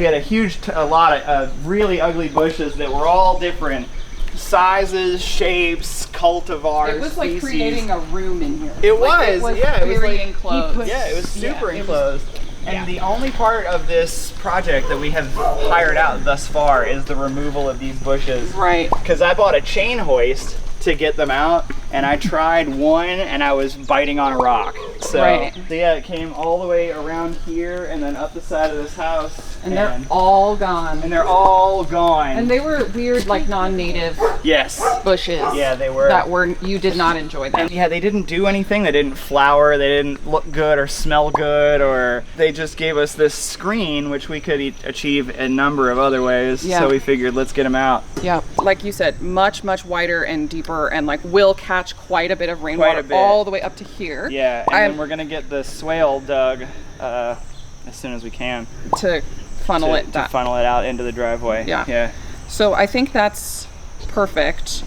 We had a lot of really ugly bushes that were all different sizes, shapes, cultivars, It was like species. creating a room in here. It was, yeah. It was very like, enclosed. Yeah, it was super enclosed. And the only part of this project that we have hired out thus far is the removal of these bushes. Right. Because I bought a chain hoist to get them out, and I tried one and I was biting on a rock. So, so yeah, it came all the way around here and then up the side of this house. And they're all gone. And they're all gone. And they were weird, like non-native bushes. Yeah, they were. That were, you did not enjoy them. And yeah, they didn't do anything. They didn't flower. They didn't look good or smell good, or they just gave us this screen, which we could achieve a number of other ways. Yeah. So we figured, let's get them out. Yeah, like you said, much wider and deeper, and like will catch quite a bit of rainwater all the way up to here. Yeah, and then we're gonna get the swale dug as soon as we can to funnel it out into the driveway. Yeah. So I think that's perfect.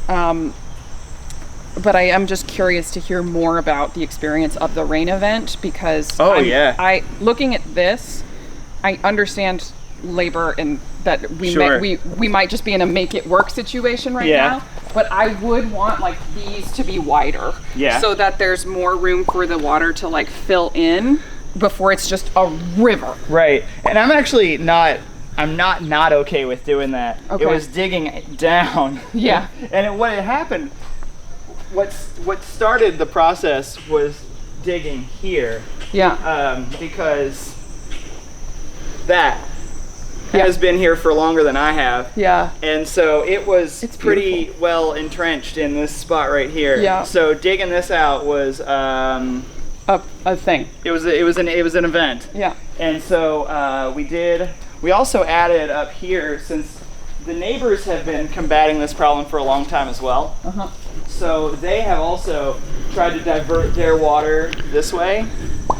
But I am just curious to hear more about the experience of the rain event, because looking at this, I understand labor and that we might just be in a make it work situation right now, but I would want like these to be wider, so that there's more room for the water to like fill in before it's just a river. Right. And I'm actually not okay with doing that. Okay. It was digging down. Yeah. And what had happened, what started the process was digging here. Yeah. Because that has been here for longer than I have. Yeah. And so it's pretty well entrenched in this spot right here. Yeah. So digging this out was a thing. It was an event. Yeah. And so we also added up here, since the neighbors have been combating this problem for a long time as well. So they have also tried to divert their water this way,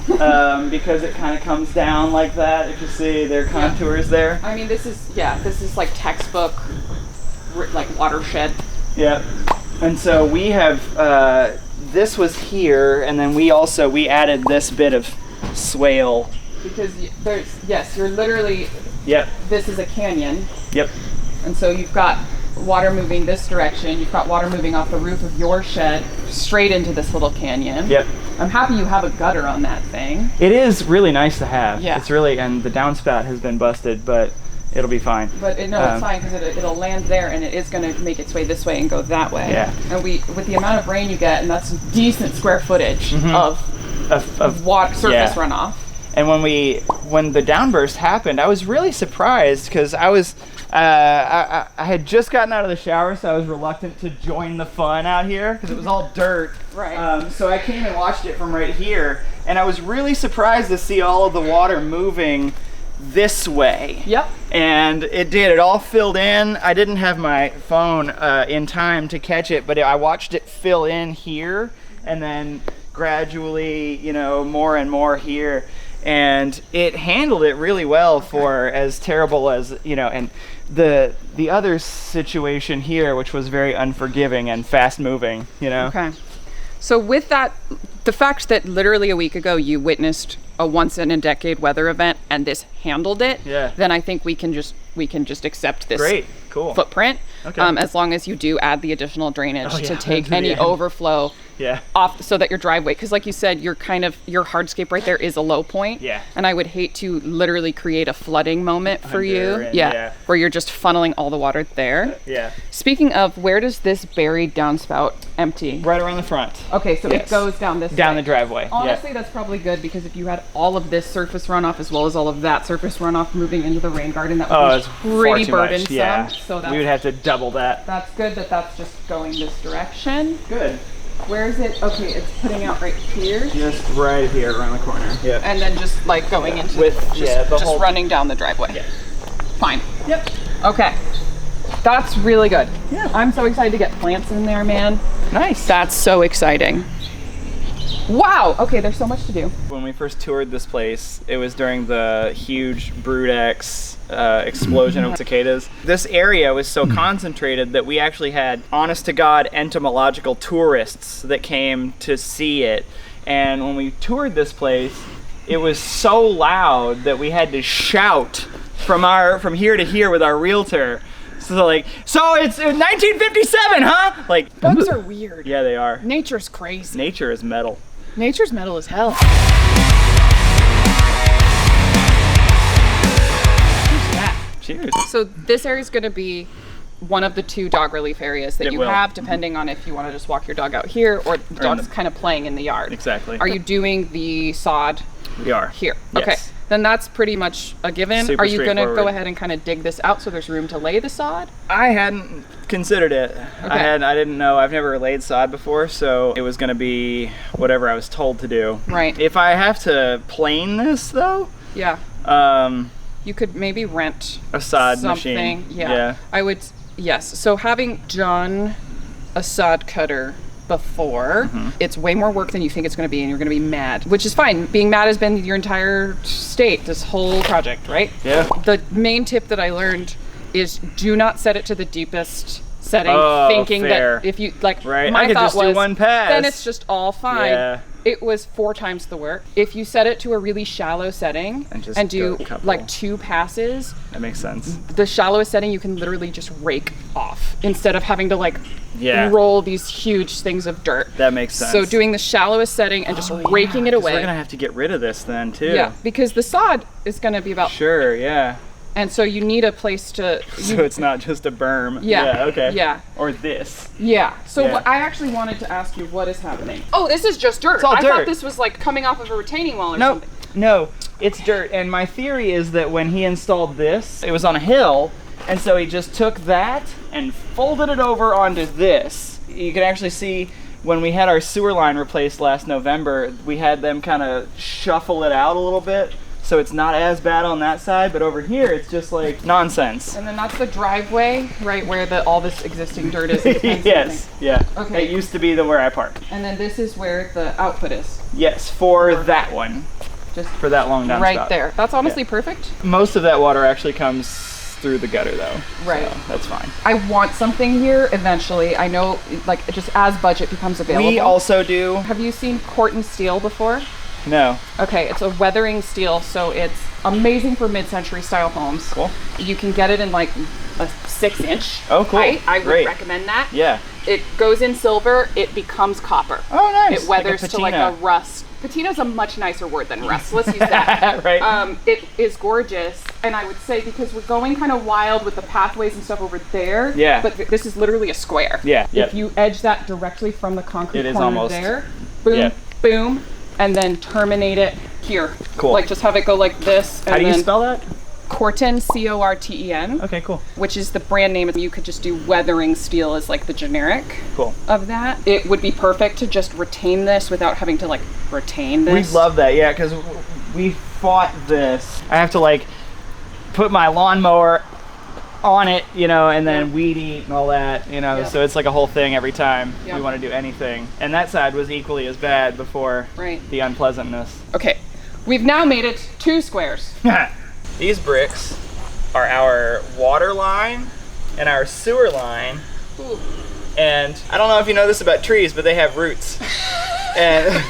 because it kind of comes down like that. If you see their contours there. I mean, this is like textbook, like watershed. Yeah. And so we have, this was here, and then we added this bit of swale. Because you're literally, this is a canyon. Yep. And so you've got water moving this direction, you've got water moving off the roof of your shed straight into this little canyon. Yep. I'm happy you have a gutter on that thing. It is really nice to have. Yeah. It's really, and the downspout has been busted, but it'll be fine. But it's fine, because it'll land there, and it is going to make its way this way and go that way. Yeah. And with the amount of rain you get, and that's decent square footage of water, surface runoff. And when the downburst happened, I was really surprised, because I had just gotten out of the shower, so I was reluctant to join the fun out here because it was all dirt. Right. So I came and watched it from right here, and I was really surprised to see all of the water moving this way. Yep. And it did. It all filled in. I didn't have my phone in time to catch it, but I watched it fill in here, and then gradually, more and more here. And it handled it really well for as terrible as, and the other situation here, which was very unforgiving and fast moving, Okay. So with that, the fact that literally a week ago you witnessed a once in a decade weather event and this handled it, then I think we can just accept this footprint. Okay. As long as you do add the additional drainage to take any overflow off, so that your driveway, because like you said, your hardscape right there is a low point. Yeah. And I would hate to literally create a flooding moment for you. Where you're just funneling all the water there. Yeah. Speaking of, where does this buried downspout empty? Right around the front. Okay, so it goes down this down the driveway. Honestly, that's probably good, because if you had all of this surface runoff as well as all of that surface runoff moving into the rain garden, that would be pretty burdensome. Yeah. So we would have to double that. That's good that that's just going this direction. Good. Where is it? Okay, it's putting out right here. Just right here around the corner. Yeah. And then just like going into just running down the driveway. Yeah. Fine. Yep. Okay. That's really good. Yeah. I'm so excited to get plants in there, man. Nice. That's so exciting. Wow. Okay, there's so much to do. When we first toured this place, it was during the huge Brood X explosion of cicadas. This area was so concentrated that we actually had honest to God entomological tourists that came to see it. And when we toured this place, it was so loud that we had to shout from here to here with our realtor. So like, so it's 1957, huh? Like, bugs are weird. Yeah, they are. Nature's crazy. Nature is metal. Nature's metal as hell. Cheers. So this area is going to be one of the 2 dog relief areas that you have, depending on if you want to just walk your dog out here or the dog's kind of playing in the yard. Exactly. Are you doing the sod? We are. Here. Yes. Okay. Then that's pretty much a given. Super Are you going to go straightforward. ahead and kind of dig this out so there's room to lay the sod? I hadn't considered it. Okay. I didn't know. I've never laid sod before, so it was going to be whatever I was told to do. Right. If I have to plane this though, Yeah. You could maybe rent a sod something. machine. Yeah. I would, yes. So having done a sod cutter before, it's way more work than you think it's going to be, and you're going to be mad, which is fine. Being mad has been your entire state, this whole project, right? Yeah. The main tip that I learned is do not set it to the deepest setting, thinking fair. that if you, like, Right. my I could thought just was, do one pass. then it's just all fine. Yeah. It was 4 times the work. If you set it to a really shallow setting And do go a couple. like 2 passes, That makes sense. the shallowest setting you can literally just rake off instead of having to like Yeah. roll these huge things of dirt. That makes sense. So doing the shallowest setting and just raking it 'Cause away. We're gonna have to get rid of this then too. Yeah, because the sod is going to be about, Sure. Yeah. and so you need a place to. So it's not just a berm. Yeah. Okay. Yeah. Or this. Yeah. So Yeah. I actually wanted to ask you what is happening. Oh, this is just dirt. It's all I dirt. thought this was like coming off of a retaining wall or No, something. no, it's dirt. And my theory is that when he installed this, it was on a hill, and so he just took that and folded it over onto this. You can actually see when we had our sewer line replaced last November, we had them kind of shuffle it out a little bit. So it's not as bad on that side, but over here it's just like nonsense. And then that's the driveway, right where all this existing dirt is. Yes, yeah. Okay. It used to be where I park. And then this is where the output is. Yes, for that one. Just For that long downspout. right there. That's honestly perfect. Most of that water actually comes through the gutter though. Right. So that's fine. I want something here eventually. I know, like, just as budget becomes available. We also do. Have you seen Corten steel before? No. Okay, it's a weathering steel, so it's amazing for mid-century style homes. Cool. You can get it in like a 6-inch. Oh, cool. Height. I would Great. recommend that. Yeah. It goes in silver, it becomes copper. Oh, nice. It weathers like to like a rust. Patina's a much nicer word than rust. Let's use that. Right. It is gorgeous, and I would say because we're going kind of wild with the pathways and stuff over there. Yeah. But this is literally a square. Yeah. If you edge that directly from the concrete It is corner almost- there, boom, yeah. boom, and then terminate it here. Cool. Like just have it go like this. And How do you then spell that? Corten, C-O-R-T-E-N. Okay, cool. Which is the brand name. You could just do weathering steel as like the generic Cool. of that. It would be perfect to just retain this without having to like retain We this. love that, yeah, because we fought this. I have to like put my lawnmower on it, you know, and then weed eat and all that, you know, Yep. so it's like a whole thing every time Yep. we want to do anything. And that side was equally as bad before Right. the unpleasantness. Okay, we've now made it 2 squares. These bricks are our water line and our sewer line. Ooh. And I don't know if you know this about trees, but they have roots. And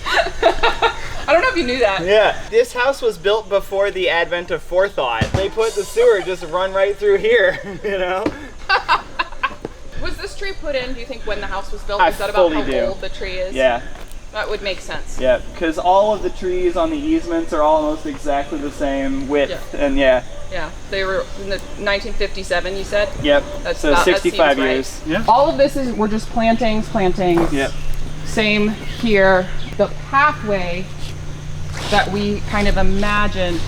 I don't know if you knew that. yeah, this house was built before the advent of forethought. They put the sewer just run right through here, you know? Was this tree put in, do you think, when the house was built? I Is that about fully how do. old the tree is? Yeah, That would make sense. yeah, because all of the trees on the easements are almost exactly the same width, Yeah. and yeah, Yeah, they were in the 1957, you said? yep, That's so about- that 65 seems right. years. Yeah. All of this is, we're just plantings. Yep. Same here. The pathway that we kind of imagined,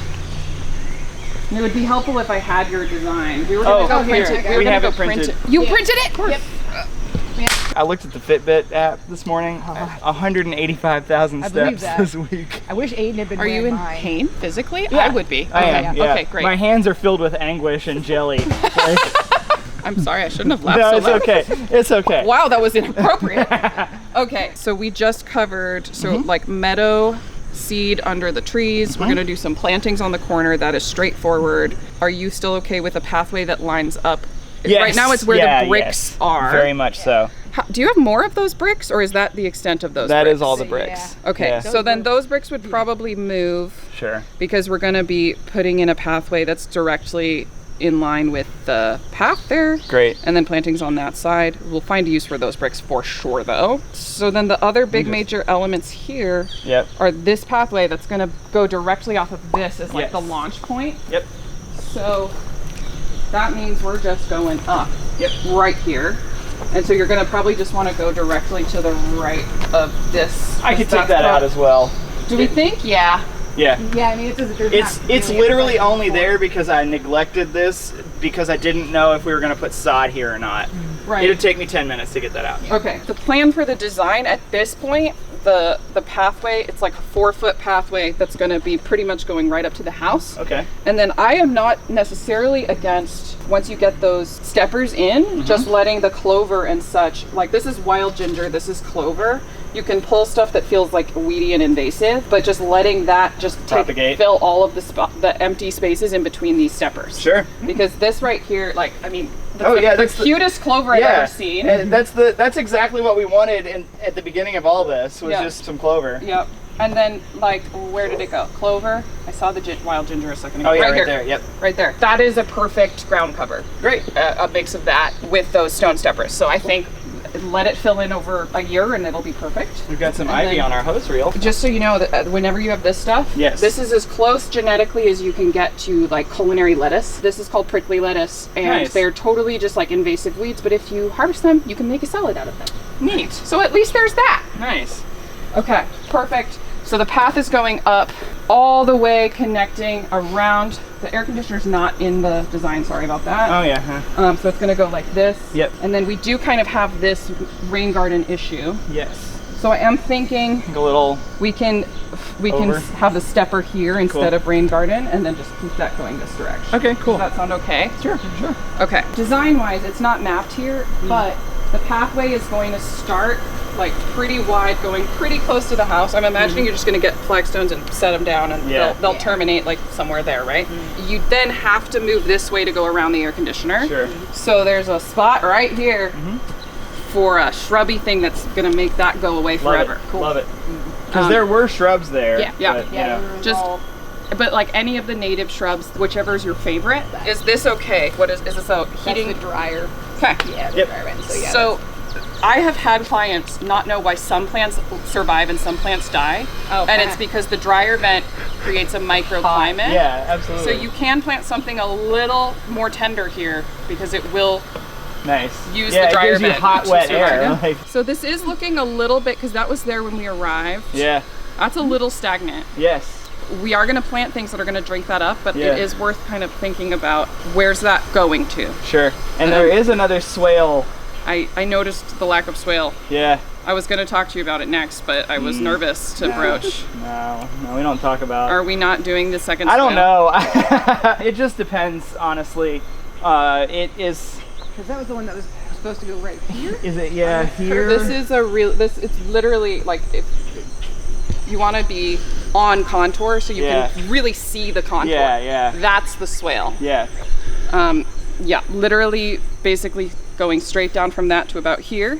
and it would be helpful if I had your design. We were going to go print here. it. We were gonna have go it print printed. it. You printed it? Yep. I looked at the Fitbit app this morning. 185,000 I believe steps that. this week. I wish Aiden had been Are you wearing in mine. pain physically? Yeah. I would be. I Okay. am, yeah. Okay, great. My hands are filled with anguish and jelly. Like, I'm sorry, I shouldn't have laughed no, so it's loud. okay. It's okay. Wow, that was inappropriate. Okay, so we just covered, like meadow, seed under the trees. We're gonna do some plantings on the corner. That is straightforward. Are you still okay with a pathway that lines up? Yes. Right now it's where Yeah, the bricks yes. are. Very much so. Do you have more of those bricks, or is that the extent of those bricks? That is all the bricks. Yeah. Okay, so then those bricks would probably move. Sure. Because we're going to be putting in a pathway that's directly in line with the path there. Great. And then plantings on that side. We'll find a use for those bricks for sure, though. So then the other big major elements here are this pathway that's going to go directly off of this as like the launch point. Yep. So that means we're just going up right here. And so you're going to probably just want to go directly to the right of this. I could take that out as well. Do we think? Yeah. Yeah. Yeah, I mean, it's literally only there because I neglected this because I didn't know if we were going to put sod here or not. Right. It'd take me 10 minutes to get that out. Okay. The plan for the design at this point, the pathway, it's like a 4-foot pathway that's going to be pretty much going right up to the house. Okay. And then I am not necessarily against, once you get those steppers in, just letting the clover and such, like this is wild ginger, this is clover. You can pull stuff that feels like weedy and invasive, but just letting that just fill all of the empty spaces in between these steppers. Sure. Because this right here, like, I mean, that's the cutest clover I've ever seen. And that's exactly what we wanted at the beginning of all this, was just some clover. Yep. And then, like, where did it go? Clover. I saw the wild ginger a second ago. Oh yeah, right here. there. Yep. Right there. That is a perfect ground cover. Great. A mix of that with those stone steppers. So I think let it fill in over a year and it'll be perfect. We've got some ivy on our hose reel. Just so you know, that whenever you have this stuff, this is as close genetically as you can get to like culinary lettuce. This is called prickly lettuce, and they're totally just like invasive weeds, but if you harvest them, you can make a salad out of them. Neat. So at least there's that. Nice. Okay, perfect. So the path is going up all the way, connecting around. The air conditioner's not in the design, sorry about that. Oh yeah. So it's gonna go like this. Yep. And then we do kind of have this rain garden issue. Yes. So I am thinking a little we can have the stepper here instead of rain garden, and then just keep that going this direction. Okay, cool. Does that sound okay? Sure. Okay. Design wise, it's not mapped here, but the pathway is going to start like pretty wide, going pretty close to the house. I'm imagining you're just going to get flagstones and set them down, and they'll terminate like somewhere there, right? You then have to move this way to go around the air conditioner. Sure. So there's a spot right here for a shrubby thing that's going to make that go away forever. Cool. Love it. Because there were shrubs there. Yeah. But like any of the native shrubs, whichever is your favorite. Is this okay? Is this a heating? That's the dryer. Okay. Yeah, the dryer vent. So I have had clients not know why some plants survive and some plants die. And it's because the dryer vent creates a microclimate. Yeah, absolutely. So you can plant something a little more tender here because it will use the dryer it gives you vent. hot, wet air. So this is looking a little bit, because that was there when we arrived. Yeah. That's a little stagnant. Yes. We are going to plant things that are going to drink that up, but it is worth kind of thinking about where's that going to. Sure. And there is another swale. I noticed the lack of swale. Yeah. I was going to talk to you about it next, but I was nervous to broach. No, we don't talk about. Are we not doing the second I swale? don't know. It just depends, honestly. It is. Because that was the one that was supposed to go right here. Is it? Yeah, here. This is it's literally like, if you want to be on contour so you can really see the contour. Yeah. That's the swale. Yeah. Literally basically going straight down from that to about here,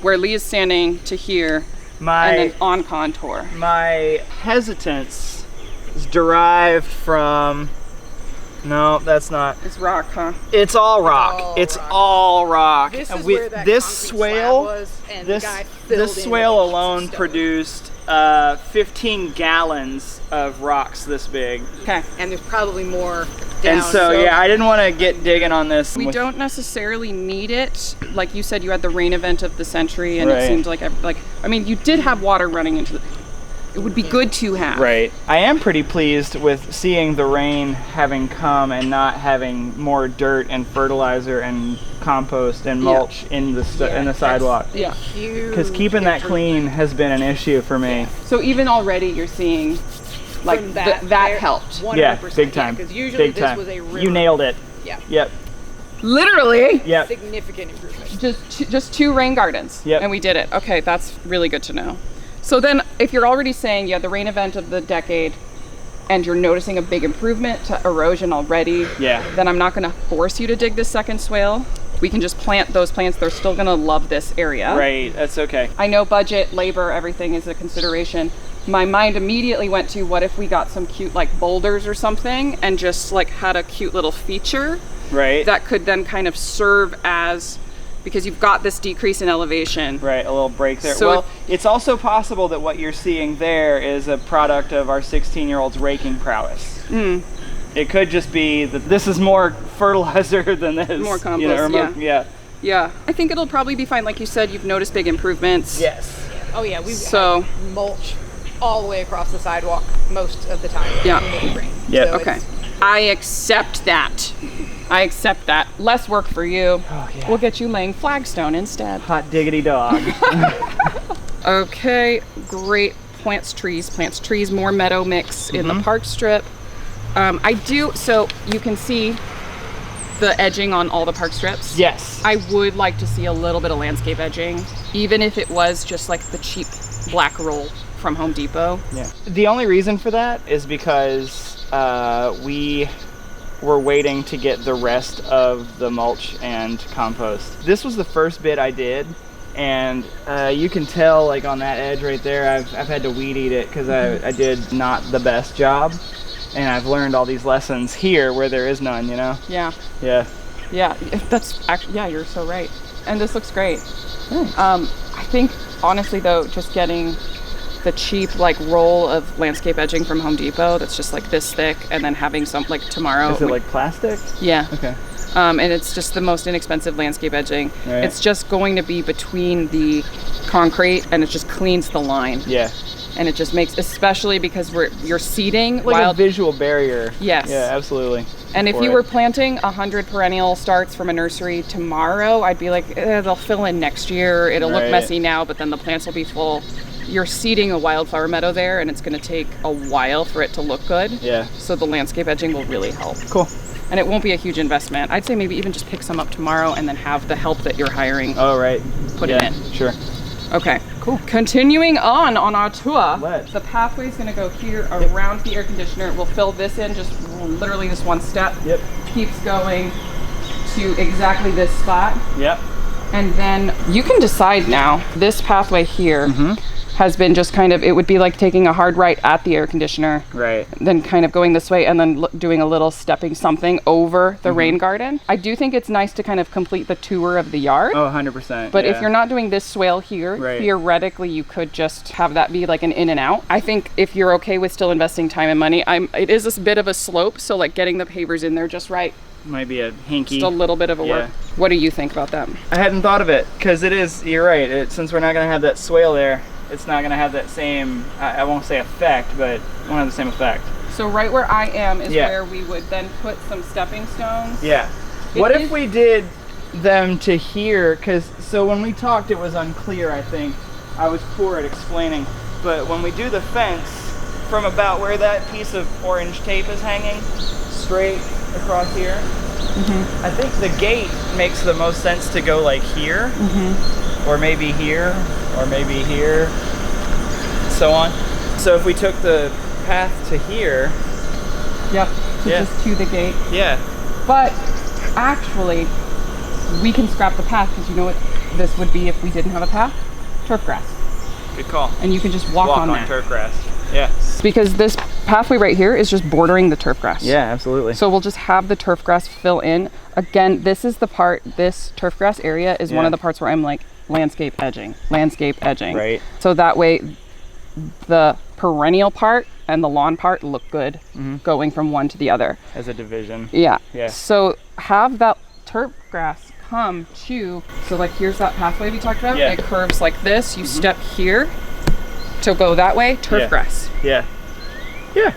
where Lee is standing, to here, and then on contour. My hesitance is derived from. No, that's not. It's rock, huh? It's all rock. It's all rock. This is where that this concrete swale, slab was, and this the guy filled this in swale with alone stone. produced 15 gallons of rocks this big. Okay. And there's probably more down. And so I didn't want to get digging on this. We don't necessarily need it. Like you said, you had the rain event of the century, and it seemed like I mean, you did have water running into the. It would be good to have. Right. I am pretty pleased with seeing the rain having come and not having more dirt and fertilizer and compost and mulch in the sidewalk. Yeah. Because keeping that clean has been an issue for me. So even already you're seeing like that helped. 100%, yeah, big time. Because usually big time. this was a river. You nailed it. Yeah. Yep. Literally. Yep. Significant improvement. Just 2 rain gardens. Yep. And we did it. Okay, that's really good to know. So then if you're already saying you had the rain event of the decade and you're noticing a big improvement to erosion already, then I'm not going to force you to dig this second swale. we can just plant those plants. They're still gonna love this area. Right, that's okay. I know budget, labor, everything is a consideration. My mind immediately went to what if we got some cute like boulders or something and just like had a cute little feature. Right. That could then kind of serve as, because you've got this decrease in elevation. Right, a little break there. So well, it's also possible that what you're seeing there is a product of our 16-year-old's raking prowess. It could just be that this is more fertilizer than this. More compost, you know, Yeah, I think it'll probably be fine. Like you said, you've noticed big improvements. Yes. Oh yeah, we've So- had mulch all the way across the sidewalk most of the time. Yeah. in the rain. Yeah. So Okay. it's- I accept that. I accept that. Less work for you. Oh, yeah. We'll get you laying flagstone instead. Hot diggity dog. Okay, great. Plants, trees, more meadow mix in the park strip. So you can see the edging on all the park strips. Yes. I would like to see a little bit of landscape edging, even if it was just like the cheap black roll from Home Depot. Yeah. The only reason for that is because we were waiting to get the rest of the mulch and compost. This was the first bit I did, and you can tell like on that edge right there, I've had to weed eat it because I did not the best job, and I've learned all these lessons here where there is none, you know? Yeah. Yeah. Yeah, that's actually, yeah, you're so right. And this looks great. I think honestly though, just getting the cheap like roll of landscape edging from Home Depot that's just like this thick, and then having some like tomorrow. Is it like plastic? Yeah. Okay. And it's just the most inexpensive landscape edging. Right. It's just going to be between the concrete, and it just cleans the line. Yeah. And it just makes, especially because you're seeding Like wild. a visual barrier. Yes. Yeah, absolutely. And if For you it. were planting 100 perennial starts from a nursery tomorrow, I'd be like, they'll fill in next year. It'll look Right. messy now, but then the plants will be full. You're seeding a wildflower meadow there, and it's going to take a while for it to look good. Yeah. So the landscape edging will really help. Cool. And it won't be a huge investment. I'd say maybe even just pick some up tomorrow and then have the help that you're hiring Oh, right. put Yeah, it in. Sure. Okay, cool. Continuing on our tour, Let's. the pathway's gonna go here around the air conditioner. We'll fill this in, just literally this one step. Yep. Keeps going to exactly this spot. Yep. And then you can decide now, this pathway here has been just kind of, it would be like taking a hard right at the air conditioner, Right. then kind of going this way and then doing a little stepping something over the rain garden. I do think it's nice to kind of complete the tour of the yard. Oh, 100%. But yeah. if you're not doing this swale here, Right. theoretically you could just have that be like an in and out. I think if you're okay with still investing time and money, it is a bit of a slope, so like getting the pavers in there just right, Might be a hinky. just a little bit of a work. Yeah. What do you think about that? I hadn't thought of it, because it is, you're right, since we're not going to have that swale there, it's not going to have that same, I won't say effect, but it won't have the same effect. So right where I am is Yeah. where we would then put some stepping stones. Yeah. It What is- if we did them to here? Because, so when we talked, it was unclear, I think. I was poor at explaining. But when we do the fence, from about where that piece of orange tape is hanging, straight across here, I think the gate makes the most sense to go like here, or maybe here, or maybe here, so on. So if we took the path to here, Yep. So Yeah. just to the gate. yeah, But actually, we can scrap the path, because you know what this would be if we didn't have a path? Turf grass. good call. And you can just walk on that. turf grass. Yeah. Because this pathway right here is just bordering the turf grass. Yeah, absolutely. So we'll just have the turf grass fill in. Again, this is the part, this turf grass area is one Yeah. of the parts where I'm like, landscape edging. Right. So that way the perennial part and the lawn part look good going from one to the other. As a division. Yeah. Yeah. So have that turf grass come to, so like here's that pathway we talked about. Yeah. It curves like this. You step here to go that way, turf Yeah. grass, Yeah. Yeah.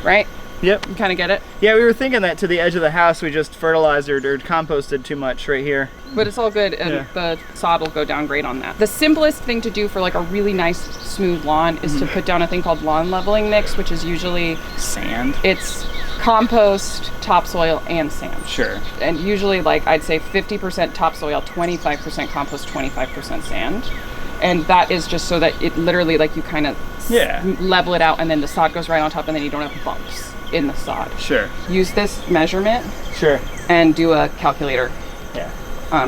right? Yep. You kind of get it? Yeah, we were thinking that to the edge of the house, we just fertilized or composted too much right here. But it's all good, and Yeah. the sod will go down great on that. The simplest thing to do for like a really nice smooth lawn is to put down a thing called lawn leveling mix, which is usually, Sand. it's compost, topsoil, and sand. Sure. And usually like I'd say 50% topsoil, 25% compost, 25% sand. And that is just so that it literally like you kind of Yeah. level it out, and then the sod goes right on top, and then you don't have bumps in the sod. Sure. Use this measurement Sure. and do a calculator. Yeah.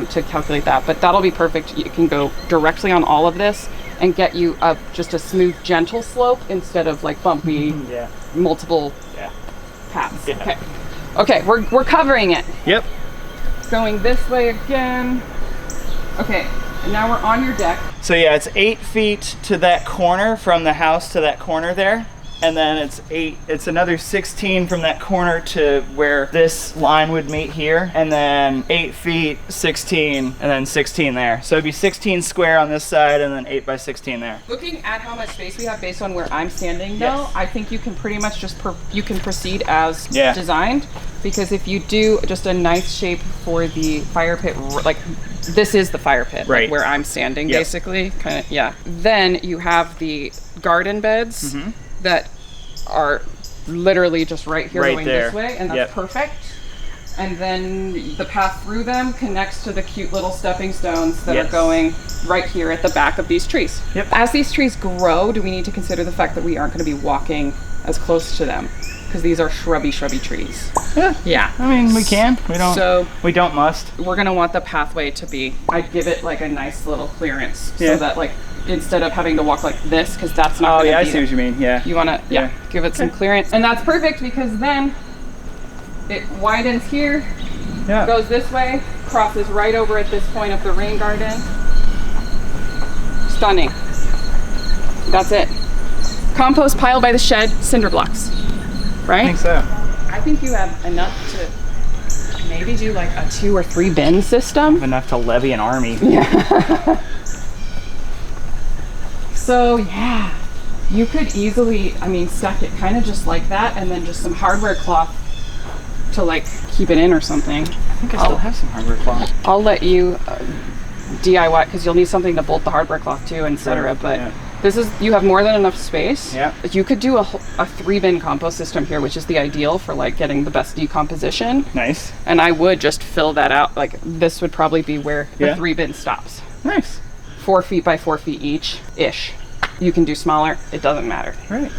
to calculate that, but that'll be perfect. You can go directly on all of this and get you just a smooth, gentle slope instead of like bumpy, multiple paths. Yeah. Okay, we're covering it. Yep. Going this way again. Okay, and now we're on your deck. So yeah, it's 8 feet to that corner from the house to that corner there. And then it's another 16 from that corner to where this line would meet here. And then 8 feet, 16, and then 16 there. So it'd be 16 square on this side and then 8 by 16 there. Looking at how much space we have based on where I'm standing though, I think you can pretty much just, you can proceed as designed. Because if you do just a nice shape for the fire pit, like this is the fire pit, like where I'm standing basically, kind of, Then you have the garden beds that are literally just right here going this way, and that's perfect. And then the path through them connects to the cute little stepping stones that are going right here at the back of these trees. As these trees grow, do we need to consider the fact that we aren't going to be walking as close to them? Because these are shrubby trees. Yeah. I mean, we can. We don't. So we don't must. We're gonna want the pathway to be. I'd give it like a nice little clearance, so that like instead of having to walk like this, because that's not. Oh yeah, I see what you mean. Yeah. You wanna give it some clearance, and that's perfect because then it widens here, goes this way, crosses right over at this point of the rain garden. Stunning. That's it. Compost pile by the shed, cinder blocks. Right? I think so. I think you have enough to maybe do like a 2 or 3 bin system. Enough to levy an army. Yeah. So yeah, you could easily, I mean, stack it kind of just like that, and then just some hardware cloth to like keep it in or something. I think I still have some hardware cloth. I'll let you DIY, because you'll need something to bolt the hardware cloth to, etc. But this is, you have more than enough space. Yeah. You could do a 3-bin compost system here, which is the ideal for like getting the best decomposition. Nice. And I would just fill that out. Like this would probably be where the 3-bin stops. Nice. 4 feet by 4 feet each-ish. You can do smaller, it doesn't matter. Right.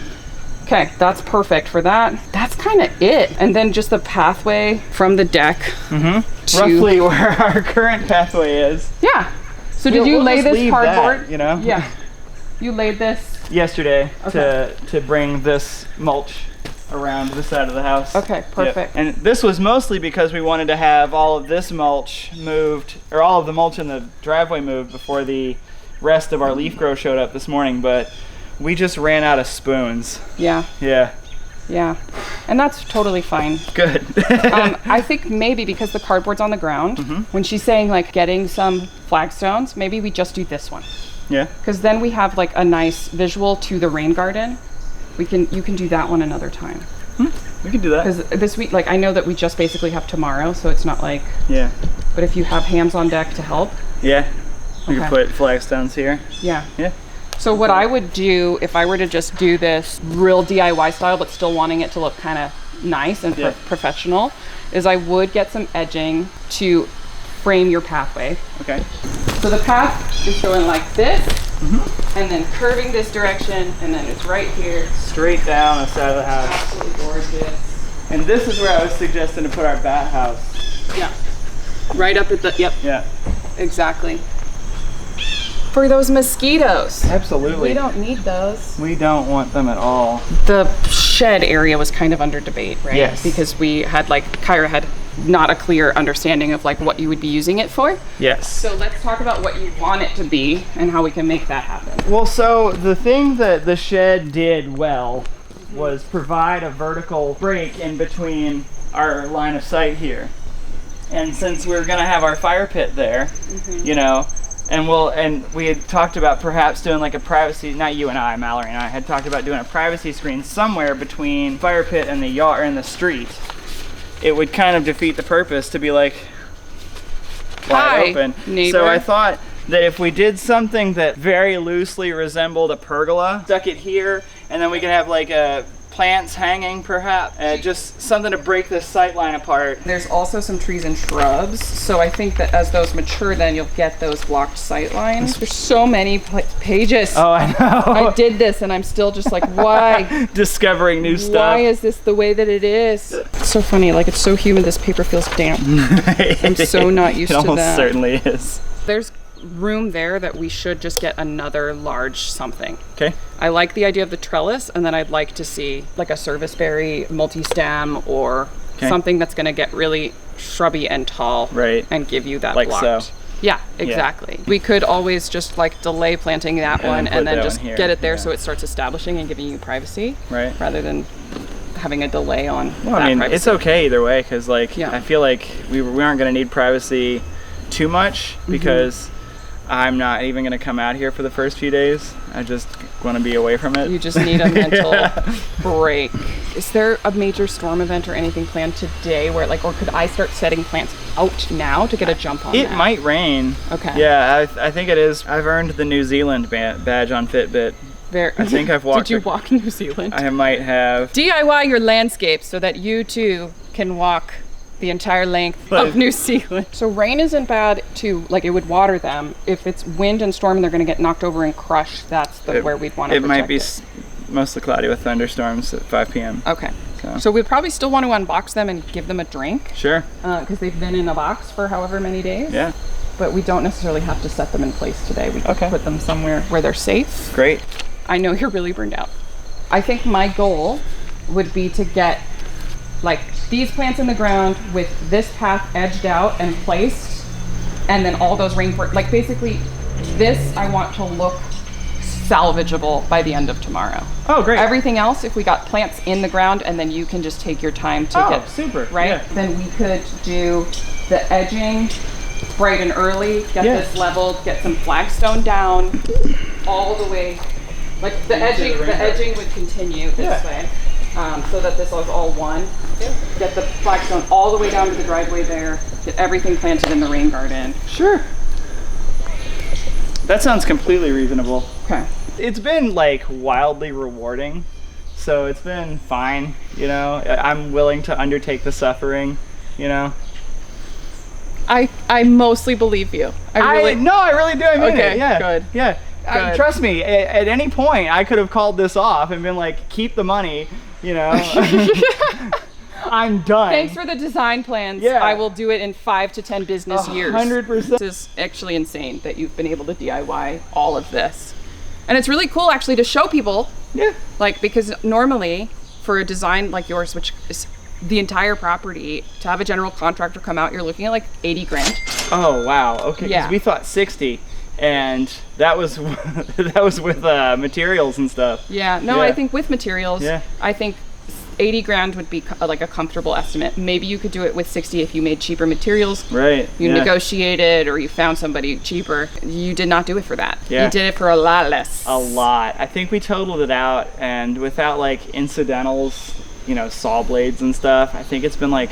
Okay, that's perfect for that. That's kind of it. And then just the pathway from the deck to roughly where our current pathway is. Yeah. So did you lay this cardboard? That, you know? Yeah. You laid this yesterday to bring this mulch around the side of the house. Okay, perfect. And this was mostly because we wanted to have all of this mulch moved, or all of the mulch in the driveway moved before the rest of our leaf grow showed up this morning, but we just ran out of spoons. Yeah. Yeah. Yeah. And that's totally fine. Good. I think maybe because the cardboard's on the ground, when she's saying like getting some flagstones, maybe we just do this one. Yeah. Because then we have like a nice visual to the rain garden. You can do that one another time. We can do that. Because this week, like I know that we just basically have tomorrow, so it's not like. Yeah. But if you have hands on deck to help. Yeah. We can put flagstones here. Yeah. Yeah. So what I would do if I were to just do this real DIY style, but still wanting it to look kind of nice and professional, is I would get some edging to frame your pathway. Okay. So the path is going like this, and then curving this direction, and then it's right here. Straight down the side of the house. Absolutely gorgeous. And this is where I was suggesting to put our bat house. Yeah. Right up at the, Yeah. Exactly. For those mosquitoes. Absolutely. We don't need those. We don't want them at all. The shed area was kind of under debate, right? Yes. Because we had like, Kyra had not a clear understanding of like what you would be using it for. Yes. So let's talk about what you want it to be and how we can make that happen. Well, so the thing that the shed did well was provide a vertical break in between our line of sight here. And since we're gonna have our fire pit there, you know, and we had talked about perhaps doing like a privacy, not you and I, Mallory and I had talked about doing a privacy screen somewhere between fire pit and the yard and the street. It would kind of defeat the purpose to be like wide open. Neighbor. So I thought that if we did something that very loosely resembled a pergola, stuck it here, and then we could have like a plants hanging perhaps. Just something to break this sightline apart. There's also some trees and shrubs, so I think that as those mature, then you'll get those blocked sight lines. There's so many pages. Oh, I know. I did this and I'm still just like, why? Discovering new stuff. Why is this the way that it is? It's so funny, like it's so humid, this paper feels damp. I'm so not used to that. It almost certainly is. There's room there that we should just get another large something. Okay. I like the idea of the trellis, and then I'd like to see like a serviceberry multi-stem or something that's going to get really shrubby and tall, right, and give you that like blocked. So. Yeah, exactly. We could always just like delay planting that one and then just get it there so it starts establishing and giving you privacy, right, rather than having a delay on I mean, privacy. It's okay either way, because like I feel like we aren't going to need privacy too much, because I'm not even going to come out here for the first few days. I just want to be away from it. You just need a mental break. Is there a major storm event or anything planned today where like, or could I start setting plants out now to get a jump on it? That? It might rain. Okay. Yeah, I think it is. I've earned the New Zealand badge on Fitbit. I think I've walked. Did you walk New Zealand? I might have. DIY your landscape so that you too can walk the entire length of New Zealand. So rain isn't bad too, like it would water them. If it's wind and storm and they're going to get knocked over and crushed, that's where we'd want to protect might be mostly cloudy with thunderstorms at 5 p.m. Okay. So we'd probably still want to unbox them and give them a drink. Sure. Because they've been in a box for however many days. Yeah. But we don't necessarily have to set them in place today. We can put them somewhere where they're safe. Great. I know you're really burned out. I think my goal would be to get like these plants in the ground with this path edged out and placed, and then all those rainforest, like basically this I want to look salvageable by the end of tomorrow. Oh, great. Everything else, if we got plants in the ground and then you can just take your time to get super, right? Yeah. Then we could do the edging bright and early, get this leveled, get some flagstone down all the way. Like the edging would continue this way, so that this was all one. Get the flagstone all the way down to the driveway there. Get everything planted in the rain garden. Sure. That sounds completely reasonable. Okay. It's been like wildly rewarding, so it's been fine. You know, I'm willing to undertake the suffering. You know. I mostly believe you. I really do. I mean it. Yeah. Good. Yeah. Trust me, at any point I could have called this off and been like, keep the money, you know. I'm done. Thanks for the design plans. Yeah. I will do it in 5 to 10 business years. 100%. This is actually insane that you've been able to DIY all of this. And it's really cool actually to show people. Yeah. Like, because normally for a design like yours, which is the entire property, to have a general contractor come out, you're looking at like 80 grand. Oh, wow. Okay. Yeah. 'Cause we thought 60. And that was with materials and stuff. Yeah, no, I think with materials, I think 80 grand would be like a comfortable estimate. Maybe you could do it with 60 if you made cheaper materials. Right. You negotiated or you found somebody cheaper. You did not do it for that. Yeah. You did it for a lot less. A lot. I think we totaled it out, and without like incidentals, you know, saw blades and stuff, I think it's been like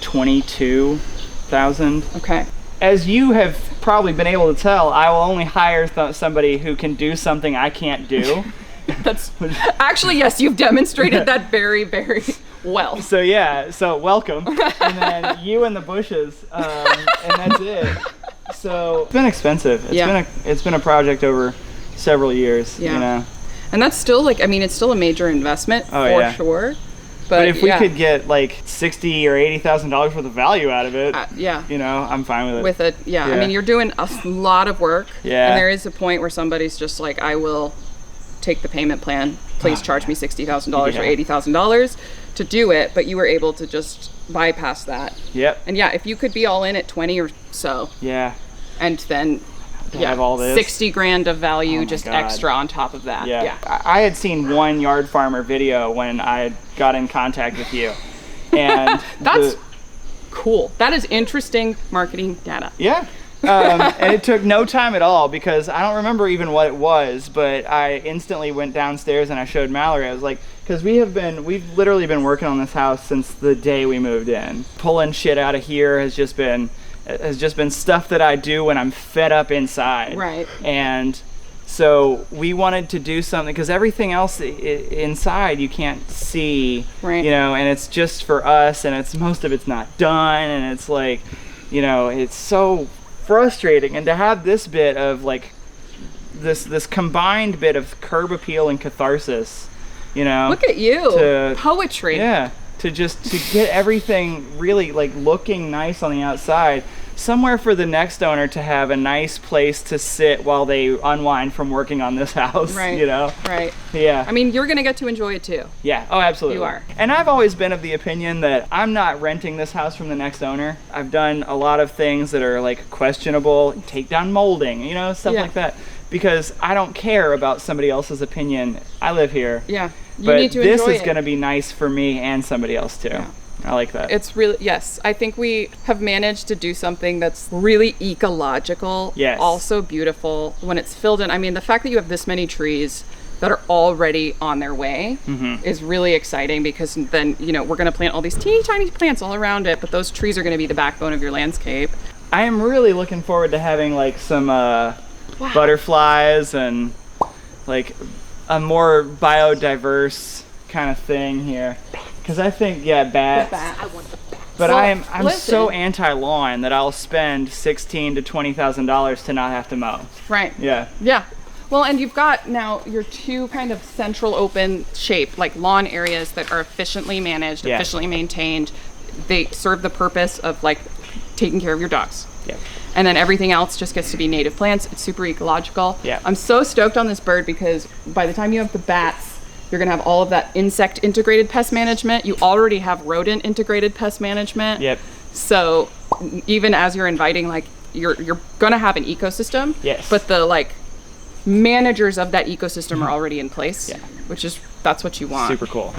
22,000. Okay. As you have probably been able to tell, I will only hire somebody who can do something I can't do. That's actually, yes, you've demonstrated that very, very well. So yeah, so welcome. And then you and the bushes, and that's it. So it's been expensive. It's been a project over several years, you know. And that's still like, I mean, it's still a major investment for sure. But if we could get like $60,000 or $80,000 worth of value out of it, you know, I'm fine with it. I mean, you're doing a lot of work. Yeah. And there is a point where somebody's just like, I will take the payment plan. Please charge me $60,000 or $80,000 to do it. But you were able to just bypass that. Yep. And if you could be all in at 20 or so. Yeah. And then have all this 60 grand of value just extra on top of that. Yeah. I had seen one YardFarmer video when I got in contact with you, and that's cool. That is interesting marketing data. Yeah. And it took no time at all, because I don't remember even what it was, but I instantly went downstairs and I showed Mallory. I was like, because we've literally been working on this house since the day we moved in. Pulling shit out of here has just been stuff that I do when I'm fed up inside. Right. And So we wanted to do something, because everything else inside you can't see, right. you know, and it's just for us, and it's most of it's not done, and it's like, you know, it's so frustrating. And to have this bit of like this combined bit of curb appeal and catharsis, you know, look at you, poetry. Yeah, to get everything really like looking nice on the outside. Somewhere for the next owner to have a nice place to sit while they unwind from working on this house, right. you know? Right. Yeah. I mean, you're going to get to enjoy it too. Yeah. Oh, absolutely. You are. And I've always been of the opinion that I'm not renting this house from the next owner. I've done a lot of things that are like questionable, take down molding, you know, stuff like that, because I don't care about somebody else's opinion. I live here. Yeah. You need to enjoy it. This is going to be nice for me and somebody else too. Yeah. I like that. It's really, yes, I think we have managed to do something that's really ecological, yes. also beautiful when it's filled in. I mean, the fact that you have this many trees that are already on their way is really exciting, because then, you know, we're going to plant all these teeny tiny plants all around it, but those trees are going to be the backbone of your landscape. I am really looking forward to having like some butterflies and like a more biodiverse kind of thing here. Because I think, bats. I want the bat. But well, I'm so anti-lawn that I'll spend $16,000 to $20,000 to not have to mow. Right. Yeah. Yeah. Well, and you've got now your two kind of central open shape, like lawn areas that are efficiently managed, efficiently maintained. They serve the purpose of like taking care of your dogs. Yeah. And then everything else just gets to be native plants. It's super ecological. Yeah. I'm so stoked on this bird, because by the time you have the bats, you're gonna have all of that insect integrated pest management. You already have rodent integrated pest management. Yep. So even as you're inviting, like you're gonna have an ecosystem. Yes. But the like managers of that ecosystem are already in place. Yeah. That's what you want. Super cool.